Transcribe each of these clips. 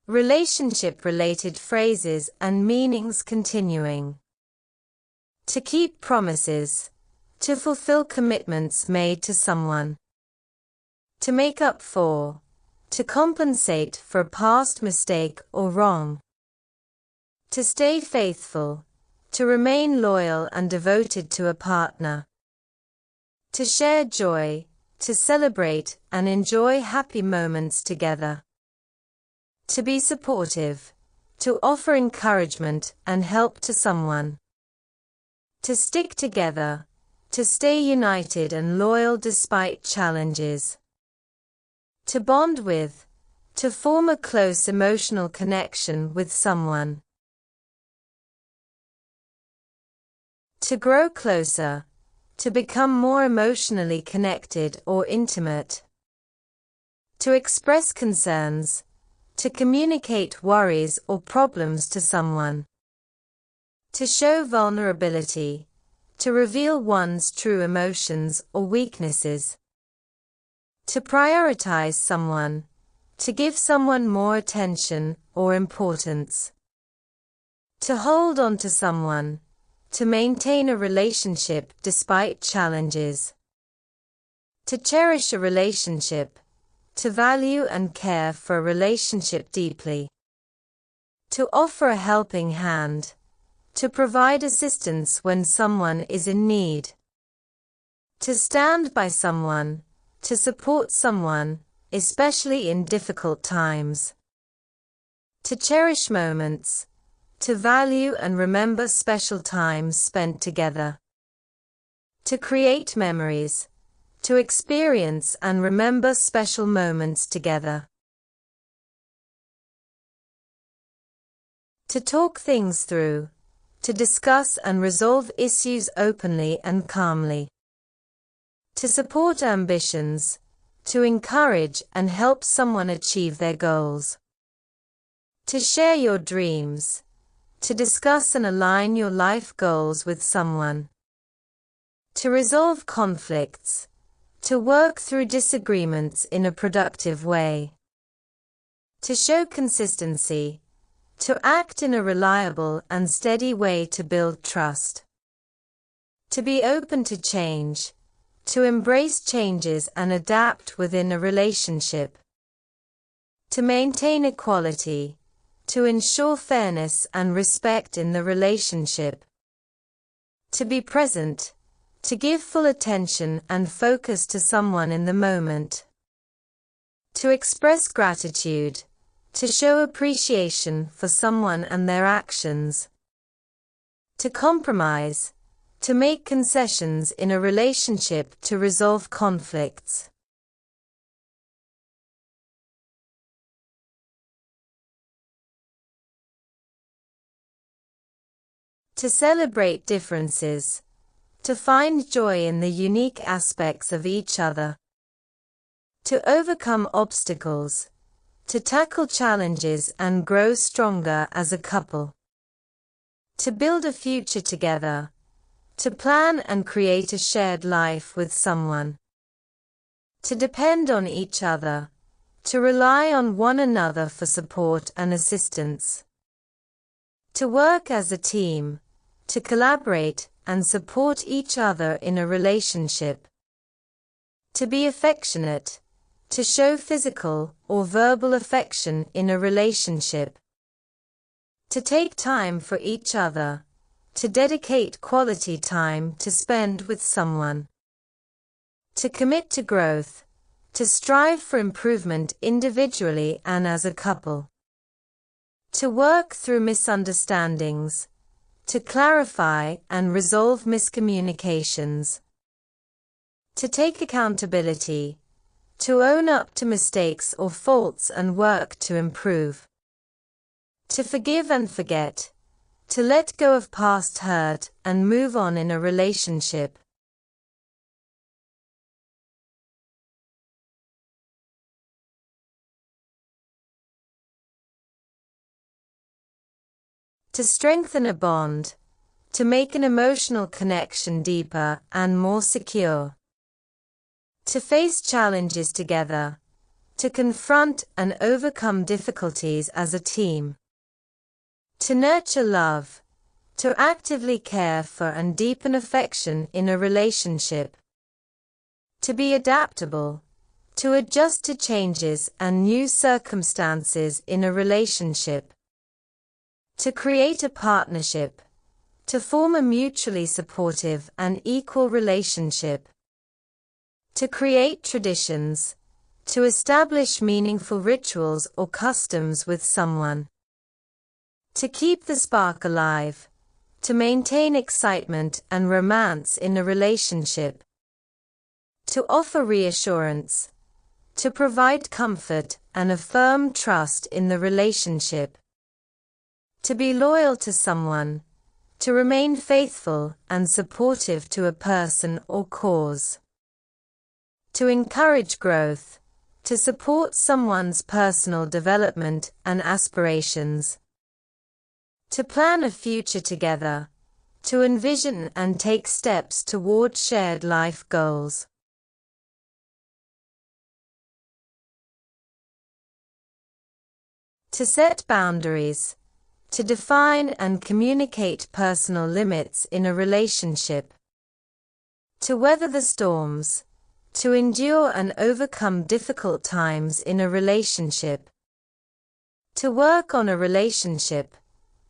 Relationship-related phrases and meanings continuing. To keep promises. To fulfill commitments made to someone. To make up for. To compensate for a past mistake or wrong. To stay faithful. To remain loyal and devoted to a partner. To share joy. To celebrate and enjoy happy moments together. To be supportive. To offer encouragement and help to someone. To stick together. To stay united and loyal despite challenges. To bond with. To form a close emotional connection with someone. To grow closer. To become more emotionally connected or intimate. To express concerns. To communicate worries or problems to someone. To show vulnerability. To reveal one's true emotions or weaknesses. To prioritize someone. To give someone more attention or importance. To hold on to someone. To maintain a relationship despite challenges. To cherish a relationship. To value and care for a relationship deeply. To offer a helping hand. To provide assistance when someone is in need. To stand by someone. To support someone, especially in difficult times. To cherish moments. To value and remember special times spent together. To create memories. To experience and remember special moments together. To talk things through. To discuss and resolve issues openly and calmly. To support ambitions. To encourage and help someone achieve their goals. To share your dreams. To discuss and align your life goals with someone. To resolve conflicts. To work through disagreements in a productive way. To show consistency. To act in a reliable and steady way to build trust. To be open to change. To embrace changes and adapt within a relationship. To maintain equality. To ensure fairness and respect in the relationship. To be present. To give full attention and focus to someone in the moment. To express gratitude. To show appreciation for someone and their actions. To compromise. To make concessions in a relationship to resolve conflicts. To celebrate differences. To find joy in the unique aspects of each other. To overcome obstacles. To tackle challenges and grow stronger as a couple. To build a future together. To plan and create a shared life with someone. To depend on each other. To rely on one another for support and assistance. To work as a team. To collaborate and support each other in a relationship. To be affectionate. To show physical or verbal affection in a relationship. To take time for each other. To dedicate quality time to spend with someone. To commit to growth. To strive for improvement individually and as a couple. To work through misunderstandings. To clarify and resolve miscommunications. To take accountability. To own up to mistakes or faults and work to improve. To forgive and forget. To let go of past hurt and move on in a relationship. To strengthen a bond. To make an emotional connection deeper and more secure. To face challenges together. To confront and overcome difficulties as a team. To nurture love. To actively care for and deepen affection in a relationship. To be adaptable. To adjust to changes and new circumstances in a relationship. To create a partnership. To form a mutually supportive and equal relationship. To create traditions. To establish meaningful rituals or customs with someone. To keep the spark alive. To maintain excitement and romance in a relationship. To offer reassurance. To provide comfort and affirm trust in the relationship. To be loyal to someone. To remain faithful and supportive to a person or cause. To encourage growth. To support someone's personal development and aspirations. To plan a future together. To envision and take steps toward shared life goals. To set boundaries. To define and communicate personal limits in a relationship. To weather the storms. To endure and overcome difficult times in a relationship. To work on a relationship.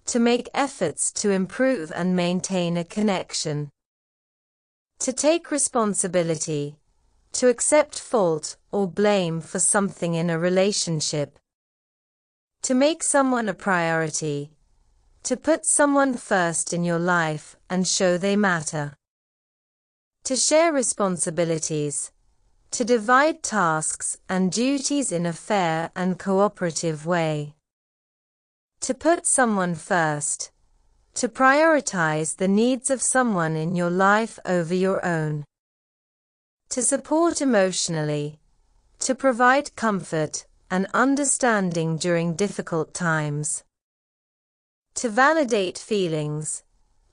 To make efforts to improve and maintain a connection. To take responsibility. To accept fault or blame for something in a relationship. To make someone a priority. To put someone first in your life and show they matter. To share responsibilities. To divide tasks and duties in a fair and cooperative way. To put someone first. To prioritize the needs of someone in your life over your own. To support emotionally. To provide comfort and understanding during difficult times. To validate feelings.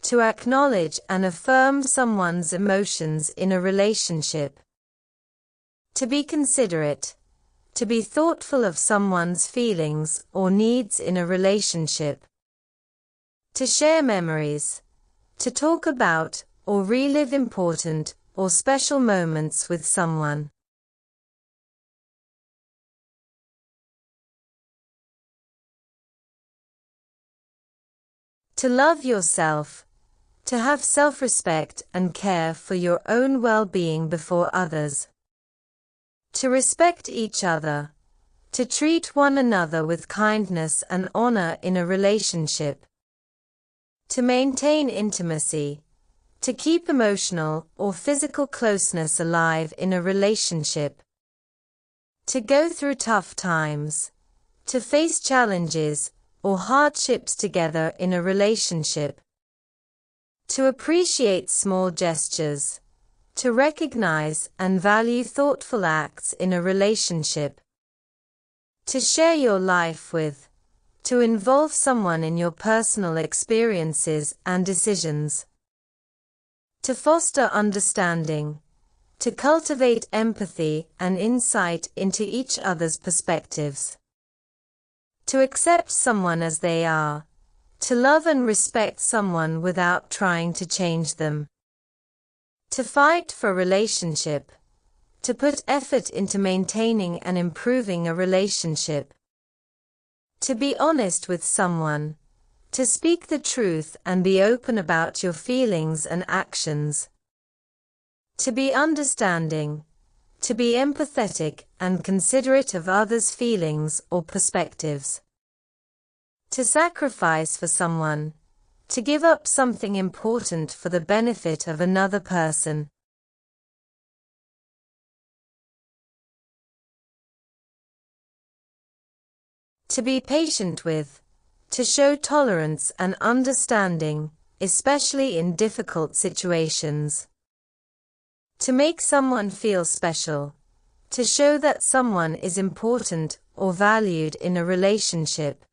To acknowledge and affirm someone's emotions in a relationship. To be considerate. To be thoughtful of someone's feelings or needs in a relationship. To share memories. To talk about or relive important or special moments with someone. To love yourself. To have self-respect and care for your own well-being before others. To respect each other. To treat one another with kindness and honor in a relationship. To maintain intimacy. To keep emotional or physical closeness alive in a relationship. To go through tough times. To face challenges or hardships together in a relationship. To appreciate small gestures. To recognize and value thoughtful acts in a relationship. To share your life with. To involve someone in your personal experiences and decisions. To foster understanding. To cultivate empathy and insight into each other's perspectives. To accept someone as they are. To love and respect someone without trying to change them. To fight for relationship. To put effort into maintaining and improving a relationship. To be honest with someone. To speak the truth and be open about your feelings and actions. To be understanding. To be empathetic and considerate of others' feelings or perspectives. To sacrifice for someone. To give up something important for the benefit of another person. To be patient with. To show tolerance and understanding, especially in difficult situations. To make someone feel special. To show that someone is important or valued in a relationship.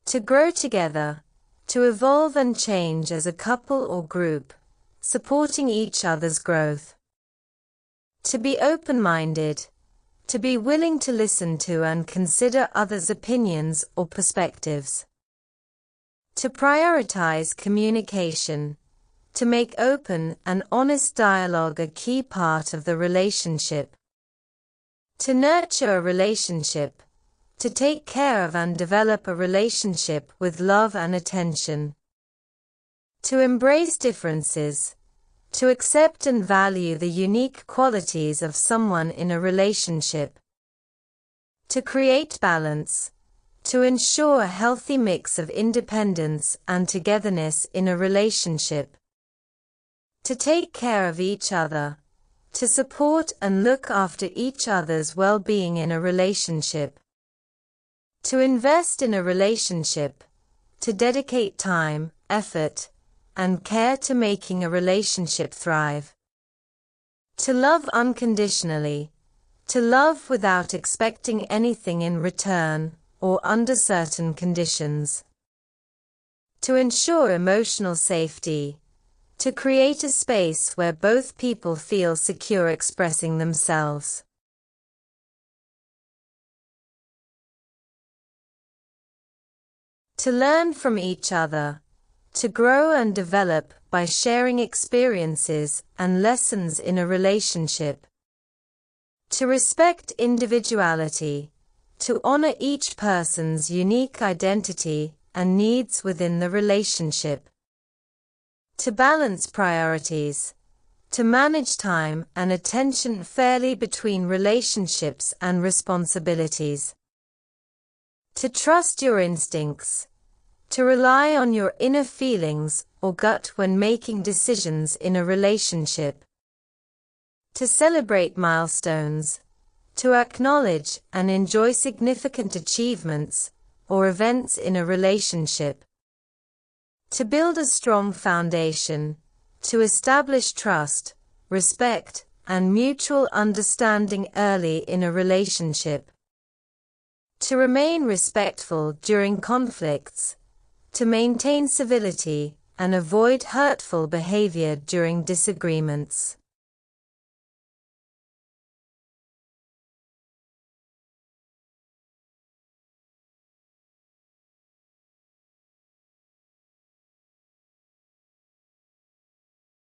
To grow together. To evolve and change as a couple or group, supporting each other's growth. To be open-minded. To be willing to listen to and consider others' opinions or perspectives. To prioritize communication. To make open and honest dialogue a key part of the relationship. To nurture a relationship. To take care of and develop a relationship with love and attention. To embrace differences. To accept and value the unique qualities of someone in a relationship. To create balance. To ensure a healthy mix of independence and togetherness in a relationship. To take care of each other. To support and look after each other's well-being in a relationship. To invest in a relationship. To dedicate time, effort, and care to making a relationship thrive. To love unconditionally. To love without expecting anything in return, or under certain conditions. To ensure emotional safety. To create a space where both people feel secure expressing themselves. To learn from each other. To grow and develop by sharing experiences and lessons in a relationship. To respect individuality. To honor each person's unique identity and needs within the relationship. To balance priorities. To manage time and attention fairly between relationships and responsibilities. To trust your instincts. To rely on your inner feelings or gut when making decisions in a relationship. To celebrate milestones. To acknowledge and enjoy significant achievements or events in a relationship. To build a strong foundation. To establish trust, respect, and mutual understanding early in a relationship. To remain respectful during conflicts. To maintain civility and avoid hurtful behavior during disagreements.